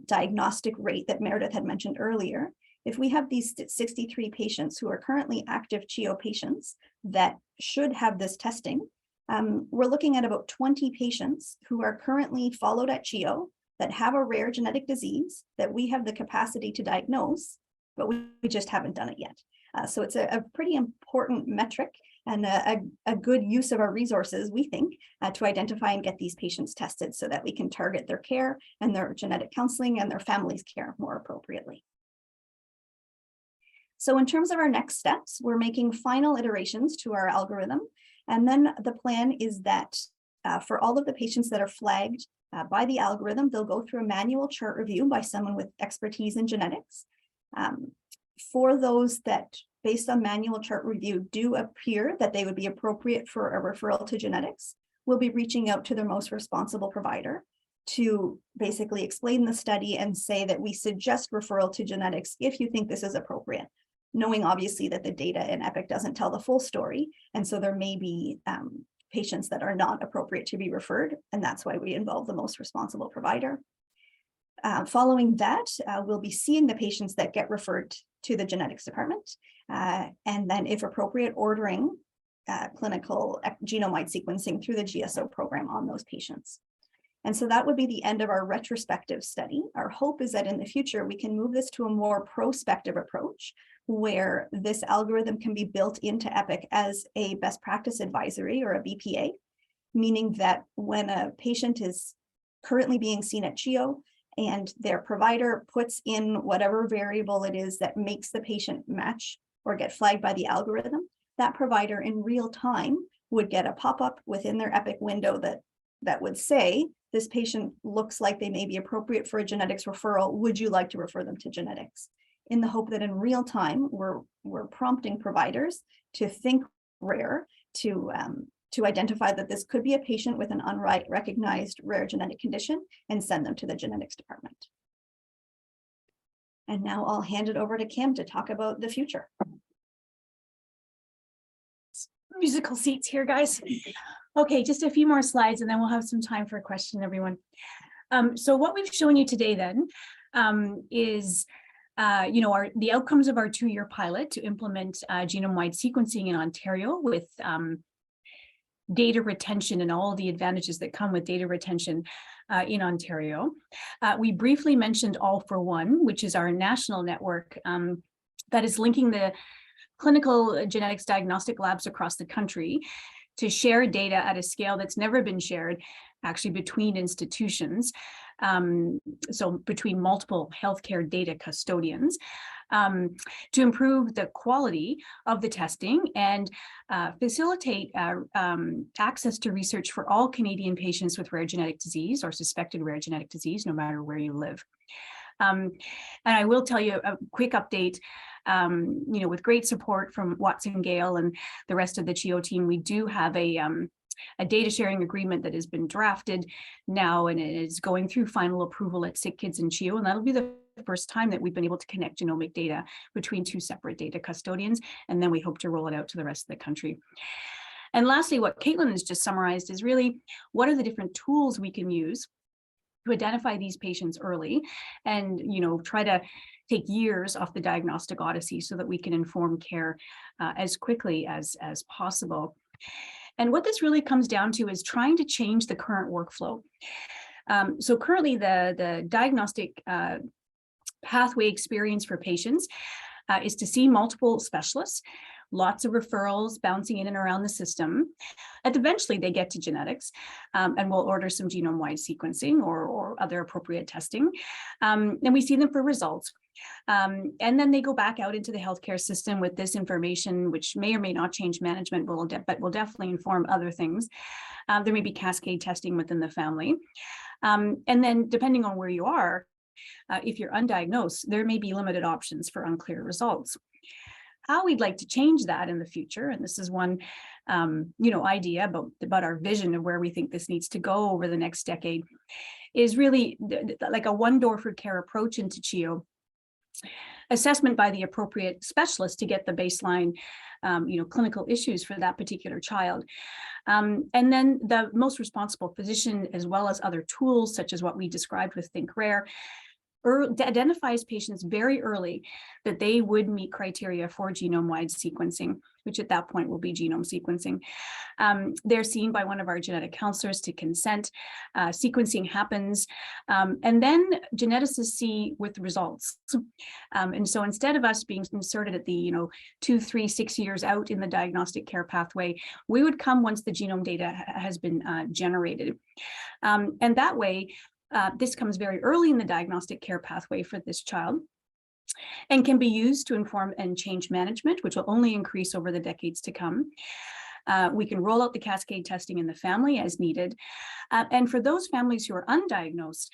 diagnostic rate that Meredith had mentioned earlier, if we have these 63 patients who are currently active CHEO patients that should have this testing, we're looking at about 20 patients who are currently followed at CHEO that have a rare genetic disease that we have the capacity to diagnose, but we just haven't done it yet. So it's a pretty important metric and a good use of our resources, we think, to identify and get these patients tested so that we can target their care and their genetic counseling and their families' care more appropriately. So in terms of our next steps, we're making final iterations to our algorithm. And then the plan is that for all of the patients that are flagged by the algorithm, they'll go through a manual chart review by someone with expertise in genetics. For those that, based on manual chart review, do appear that they would be appropriate for a referral to genetics, we'll be reaching out to their most responsible provider to basically explain the study and say that we suggest referral to genetics if you think this is appropriate, knowing obviously that the data in EPIC doesn't tell the full story. And so there may be patients that are not appropriate to be referred, and that's why we involve the most responsible provider. Following that, we'll be seeing the patients that get referred to the genetics department, and then if appropriate, ordering clinical genome-wide sequencing through the GSO program on those patients. And so that would be the end of our retrospective study. Our hope is that in the future, we can move this to a more prospective approach where this algorithm can be built into EPIC as a best practice advisory or a BPA, meaning that when a patient is currently being seen at CHEO and their provider puts in whatever variable it is that makes the patient match or get flagged by the algorithm, that provider in real time would get a pop-up within their EPIC window that would say, this patient looks like they may be appropriate for a genetics referral. Would you like to refer them to genetics? In the hope that in real time, we're prompting providers to think rare, to identify that this could be a patient with an unrecognized rare genetic condition and send them to the genetics department. And now I'll hand it over to Kim to talk about the future. Musical seats here, guys. Okay, just a few more slides and then we'll have some time for a question, everyone. So what we've shown you today then is the outcomes of our 2-year pilot to implement genome-wide sequencing in Ontario with data retention and all the advantages that come with data retention in Ontario. We briefly mentioned Allforone, which is our national network that is linking the clinical genetics diagnostic labs across the country to share data at a scale that's never been shared, actually between institutions, so between multiple healthcare data custodians, to improve the quality of the testing and facilitate access to research for all Canadian patients with rare genetic disease or suspected rare genetic disease, no matter where you live. And I will tell you a quick update, with great support from Watson Gale and the rest of the CHEO team, we do have a data sharing agreement that has been drafted now, and it is going through final approval at Sick Kids and CHEO, and that'll be the first time that we've been able to connect genomic data between 2 separate data custodians, and then we hope to roll it out to the rest of the country. And lastly, what Caitlin has just summarized is really what are the different tools we can use to identify these patients early and try to take years off the diagnostic odyssey so that we can inform care as quickly as possible. And what this really comes down to is trying to change the current workflow. So currently the diagnostic pathway experience for patients is to see multiple specialists, lots of referrals bouncing in and around the system. And eventually they get to genetics and we'll order some genome-wide sequencing or other appropriate testing. And we see them for results. And then they go back out into the healthcare system with this information, which may or may not change management, but will definitely inform other things. There may be cascade testing within the family. And then depending on where you are, if you're undiagnosed, there may be limited options for unclear results. How we'd like to change that in the future, and this is one idea about our vision of where we think this needs to go over the next decade, is really like a one-door for care approach into CHEO. Assessment by the appropriate specialist to get the baseline, clinical issues for that particular child. And then the most responsible physician, as well as other tools, such as what we described with Think Rare, identifies patients very early that they would meet criteria for genome-wide sequencing, which at that point will be genome sequencing. They're seen by one of our genetic counselors to consent. Sequencing happens, and then geneticists see with results. And so instead of us being inserted at the 2, 3, 6 years out in the diagnostic care pathway, we would come once the genome data has been generated. And that way, this comes very early in the diagnostic care pathway for this child and can be used to inform and change management, which will only increase over the decades to come. We can roll out the cascade testing in the family as needed. And for those families who are undiagnosed,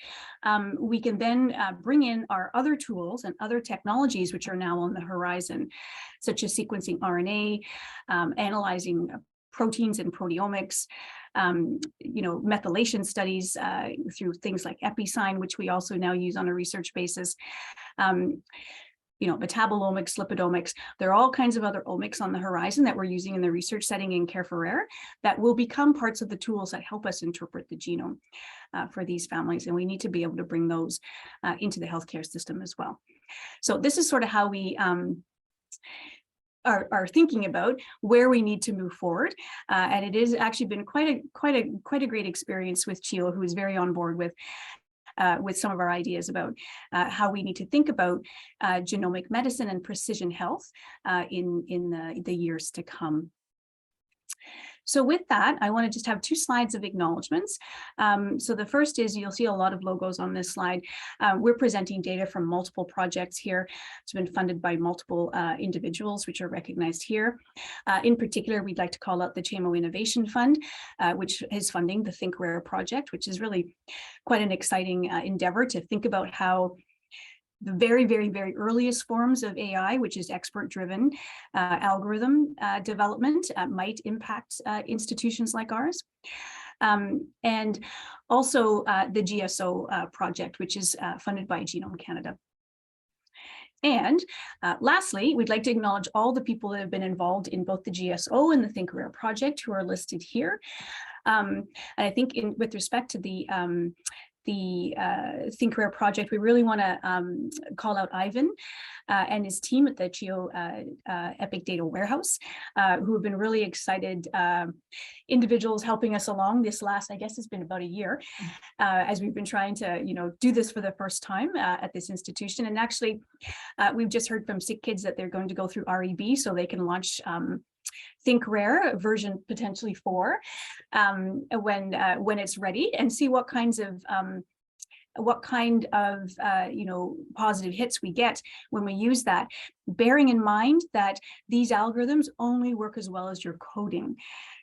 we can then bring in our other tools and other technologies which are now on the horizon, such as sequencing RNA, analyzing proteins and proteomics, methylation studies through things like EpiSign, which we also now use on a research basis, metabolomics, lipidomics. There are all kinds of other omics on the horizon that we're using in the research setting in Care for Rare that will become parts of the tools that help us interpret the genome for these families. And we need to be able to bring those into the healthcare system as well. So this is sort of how we are thinking about where we need to move forward, and it has actually been quite a great experience with CHEO, who is very on board with some of our ideas about how we need to think about genomic medicine and precision health in the years to come. So with that, I want to just have 2 slides of acknowledgements. So the first is, you'll see a lot of logos on this slide. We're presenting data from multiple projects here. It's been funded by multiple individuals, which are recognized here. In particular, we'd like to call out the CHEO Innovation Fund, which is funding the Think Rare project, which is really quite an exciting endeavor to think about how the very, very, very earliest forms of AI, which is expert-driven algorithm development, might impact institutions like ours. And also the GSO project, which is funded by Genome Canada. And lastly, we'd like to acknowledge all the people that have been involved in both the GSO and the Think Rare project, who are listed here. And I think with respect to the Think Rare project, we really want to call out Ivan and his team at the CHEO Epic Data Warehouse, who have been really excited individuals helping us along this last, I guess it's been about a year, as we've been trying to, do this for the first time at this institution. And actually, we've just heard from Sick Kids that they're going to go through REB so they can launch Think Rare version potentially 4 when it's ready, and see what kind of positive hits we get when we use that, bearing in mind that these algorithms only work as well as your coding.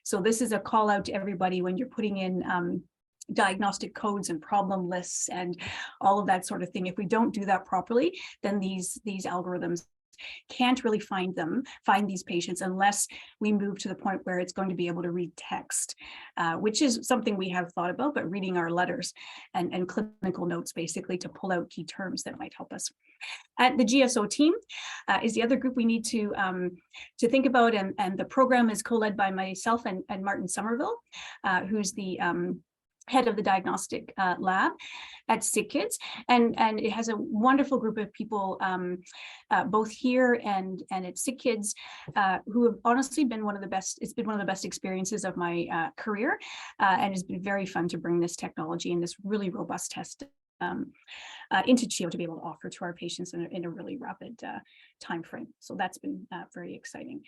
So this is a call out to everybody when you're putting in diagnostic codes and problem lists and all of that sort of thing. If we don't do that properly, then these algorithms can't really find these patients unless we move to the point where it's going to be able to read text, which is something we have thought about, but reading our letters and clinical notes basically to pull out key terms that might help us. At the GSO team is the other group we need to think about, and the program is co-led by myself and Martin Somerville, who's the head of the diagnostic lab at Sick Kids, and it has a wonderful group of people both here and at Sick Kids who have honestly been one of the best. It's been one of the best experiences of my career, and it's been very fun to bring this technology and this really robust test into CHEO to be able to offer to our patients in a really rapid time frame. So that's been very exciting.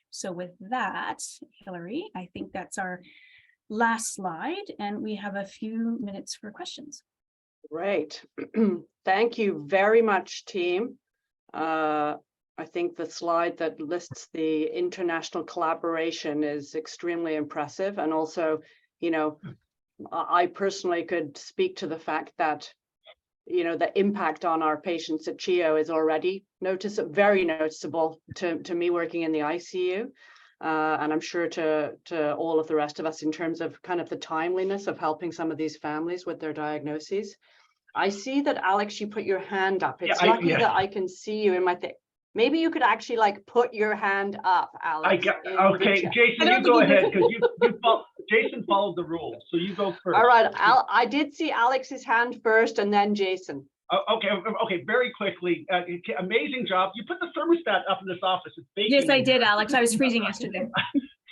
So with that, Hillary, I think that's our last slide, and we have a few minutes for questions. Great. Thank you very much, team. I think the slide that lists the international collaboration is extremely impressive. And also, I personally could speak to the fact that, the impact on our patients at CHEO is already very noticeable to me working in the ICU. And I'm sure to all of the rest of us in terms of kind of the timeliness of helping some of these families with their diagnoses. I see that, Alex, you put your hand up. It's lucky that I can see you in my thing. Maybe you could actually put your hand up, Alex. Okay, Jason, you go ahead, because Jason followed the rules, so you go first. All right, I did see Alex's hand first and then Jason. Okay, very quickly. Amazing job. You put the thermostat up in this office. It's baking. Yes, I did, Alex. I was freezing yesterday.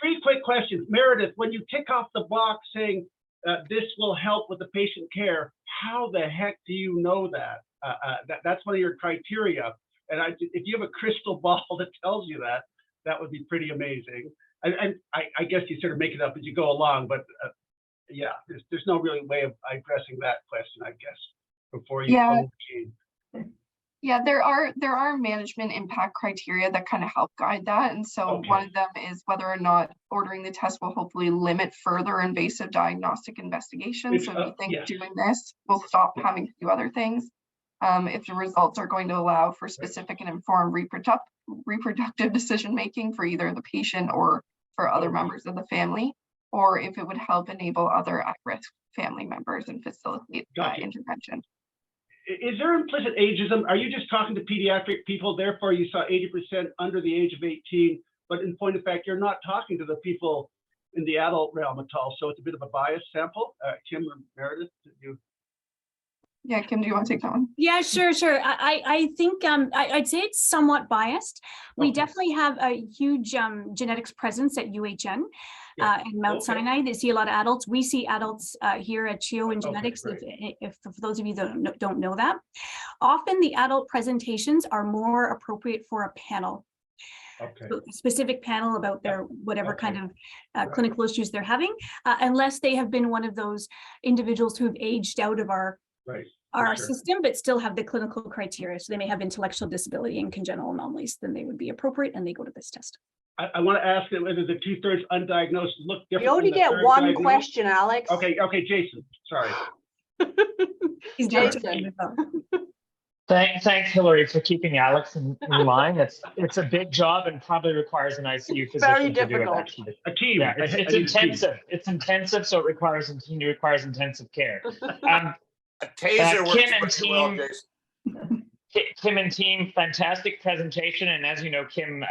3 quick questions. Meredith, when you tick off the box saying this will help with the patient care, how the heck do you know that? That's one of your criteria. And if you have a crystal ball that tells you that, that would be pretty amazing. And I guess you sort of make it up as you go along, but yeah, there's no really way of addressing that question, I guess, before you Yeah, there are management impact criteria that kind of help guide that. And so one of them is whether or not ordering the test will hopefully limit further invasive diagnostic investigations. So if you think doing this will stop having to do other things, if the results are going to allow for specific and informed reproductive decision making for either the patient or for other members of the family, or if it would help enable other at-risk family members and facilitate intervention. Is there implicit ageism? Are you just talking to pediatric people, therefore you saw 80% under the age of 18, but in point of fact, you're not talking to the people in the adult realm at all, so it's a bit of a biased sample? Kim or Meredith, Yeah, Kim, do you want to take that one? Yeah, sure. I think I'd say it's somewhat biased. We definitely have a huge genetics presence at UHN and Mount Sinai. They see a lot of adults. We see adults here at CHEO in genetics, if for those of you that don't know that. Often the adult presentations are more appropriate for a panel. So a specific panel about their whatever kind of clinical issues they're having, unless they have been one of those individuals who have aged out of our system, but still have the clinical criteria. So they may have intellectual disability and congenital anomalies, then they would be appropriate and they go to this test. I want to ask whether the 2/3 undiagnosed look different. You only get one question, Alex. Okay, Jason, sorry. He's Jason. Thanks, Hillary, for keeping Alex in line. It's a big job and probably requires an ICU physician Very to do difficult. it, actually. A team. Yeah, it's intensive. It's intensive, so it requires intensive care. A taser works Kim and pretty well, team, Jason. Kim and team, fantastic presentation. And as you know, Kim.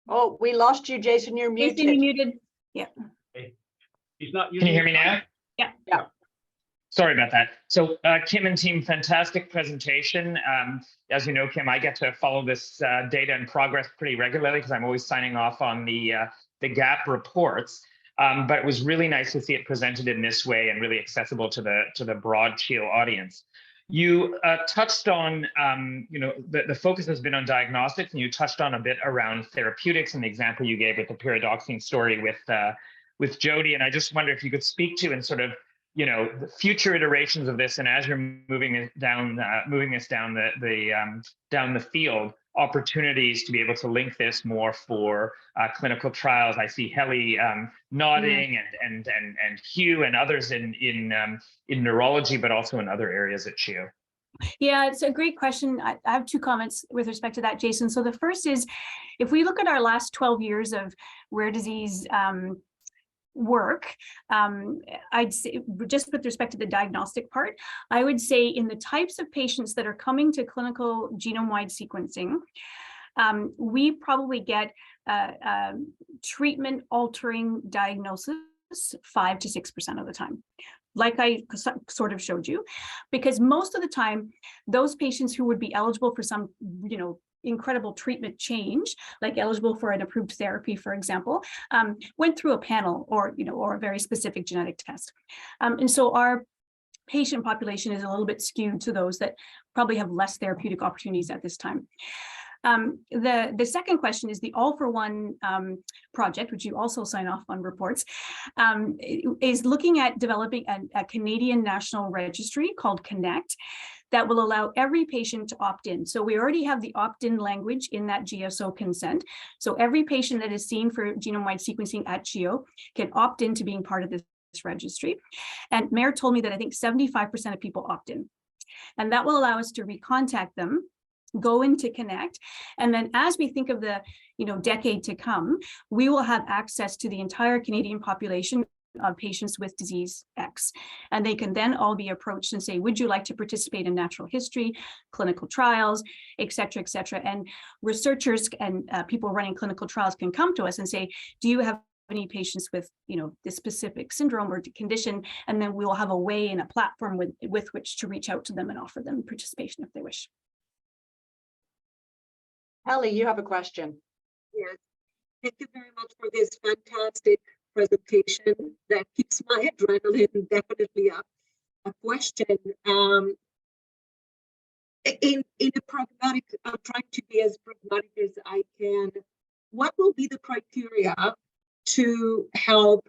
Oh, we lost you, Jason. You're muted. Jason, you're muted. Yeah. He's not. Can you hear me now? Yeah. Sorry about that. So Kim and team, fantastic presentation. As you know, Kim, I get to follow this data and progress pretty regularly because I'm always signing off on the GAP reports. But it was really nice to see it presented in this way and really accessible to the broad CHEO audience. You touched on, the focus has been on diagnostics, and you touched on a bit around therapeutics and the example you gave with the pyridoxine story with Jody. And I just wonder if you could speak to and sort of, the future iterations of this, and as you're moving this down the field, opportunities to be able to link this more for clinical trials. I see Helly nodding, and Hugh and others in neurology, but also in other areas at CHEO. Yeah, it's a great question. I have two comments with respect to that, Jason. So the first is, if we look at our last 12 years of rare disease work, I'd say, just with respect to the diagnostic part, I would say in the types of patients that are coming to clinical genome-wide sequencing, we probably get treatment altering diagnosis 5 to 6% of the time, like I sort of showed you, because most of the time, those patients who would be eligible for some, incredible treatment change, like eligible for an approved therapy, for example, went through a panel or a very specific genetic test. And so our patient population is a little bit skewed to those that probably have less therapeutic opportunities at this time. The second question is the Allforone project, which you also sign off on reports, is looking at developing a Canadian national registry called Connect that will allow every patient to opt in. So we already have the opt-in language in that GSO consent. So every patient that is seen for genome-wide sequencing at CHEO can opt in to being part of this registry. And Mayor told me that I think 75% of people opt in. And that will allow us to recontact them, go into Connect, and then as we think of the decade to come, we will have access to the entire Canadian population of patients with disease X, and they can then all be approached and say, would you like to participate in natural history, clinical trials, et cetera, and researchers and people running clinical trials can come to us and say, do you have any patients with this specific syndrome or condition, and then we will have a way and a platform with which to reach out to them and offer them participation if they wish. Helly, you have a question. Yes, thank you very much for this fantastic presentation that keeps my adrenaline definitely up. A question, in a pragmatic, I'm trying to be as pragmatic as I can. What will be the criteria to help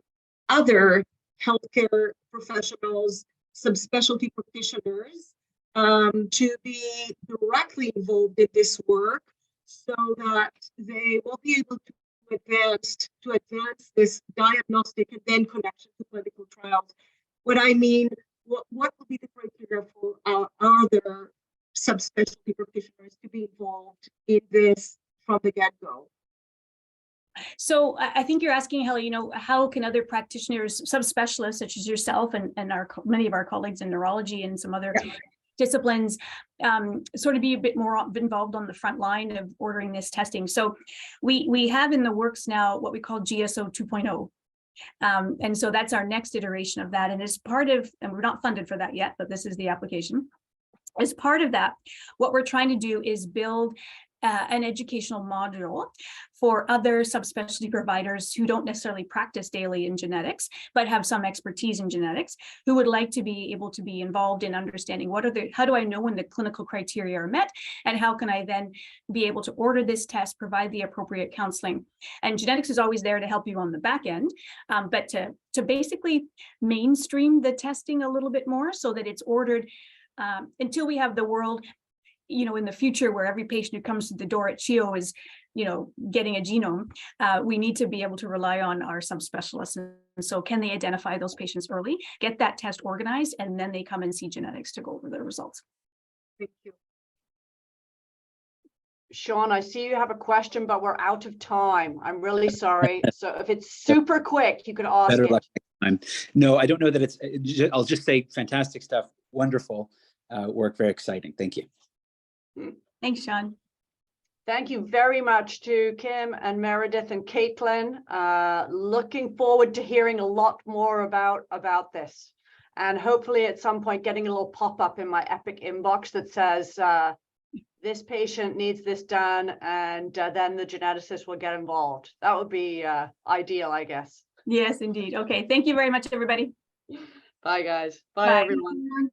other healthcare professionals, subspecialty practitioners, to be directly involved in this work, so that they will be able to advance this diagnostic and then connection to clinical trials? What I mean, what will be the criteria for other subspecialty practitioners to be involved in this from the get-go? So I think you're asking, Helly, how can other practitioners, subspecialists such as yourself and many of our colleagues in neurology and some other disciplines, sort of be a bit more involved on the front line of ordering this testing. So we have in the works now what we call GSO 2.0. And so that's our next iteration of that. And as part of, and we're not funded for that yet, but this is the application. As part of that, what we're trying to do is build an educational module for other subspecialty providers who don't necessarily practice daily in genetics, but have some expertise in genetics, who would like to be able to be involved in understanding how do I know when the clinical criteria are met, and how can I then be able to order this test, provide the appropriate counseling. And genetics is always there to help you on the back end, but to basically mainstream the testing a little bit more so that it's ordered until we have the world in the future where every patient who comes to the door at CHEO is, getting a genome, we need to be able to rely on our subspecialists. And so can they identify those patients early, get that test organized, and then they come and see genetics to go over the results. Thank you. Sean, I see you have a question, but we're out of time. I'm really sorry. So if it's super quick, you could ask Better it. luck next time. No, I don't know that I'll just say fantastic stuff. Wonderful work. Very exciting. Thank you. Thanks, Sean. Thank you very much to Kim and Meredith and Caitlin. Looking forward to hearing a lot more about this. And hopefully at some point getting a little pop-up in my Epic inbox that says, this patient needs this done, and then the geneticist will get involved. That would be ideal, I guess. Yes, indeed. Okay, thank you very much, everybody. Bye, guys. Bye, Bye. everyone.